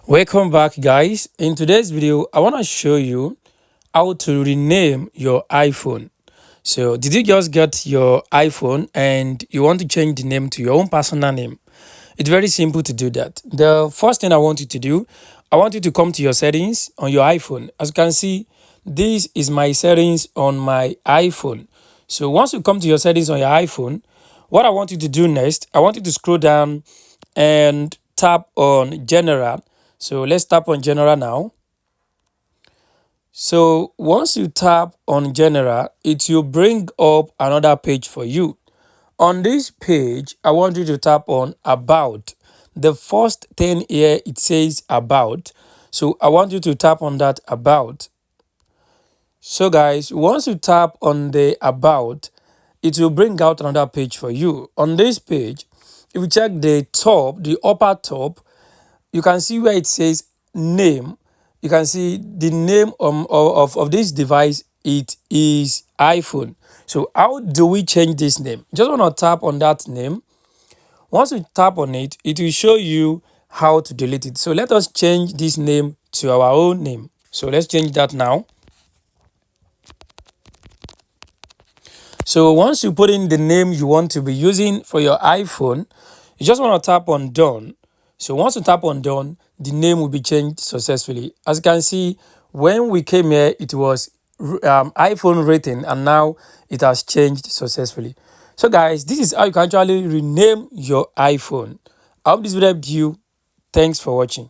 Welcome back, guys. In today's video I want to show you how to rename your iPhone. So did you just get your iPhone and you want to change the name to your own personal name? It's very simple to do that. The first thing I want you to do, I want you to come to your settings on your iPhone. As you can see, this is my settings on my iPhone. So once you come to your settings on your iPhone, what I want you to do next, I want you to scroll down and tap on general. So let's tap on general now. So once you tap on general, it will bring up another page for you. On this page, I want you to tap on about. The first thing here, it says about. So I want you to tap on that about. So guys, once you tap on the about, it will bring out another page for you. On this page, if you check the top, the upper top, you can see where it says name. You can see the name of this device. It is iPhone. So how do we change this name? Just want to tap on that name. Once you tap on it, it will show you how to delete it. So let us change this name to our own name. So let's change that now. So once you put in the name you want to be using for your iPhone, you just want to tap on done. So once you tap on done, the name will be changed successfully. As you can see, when we came here, it was iPhone rating, and now it has changed successfully. So guys, this is how you can actually rename your iPhone. I hope this video helped you. Thanks for watching.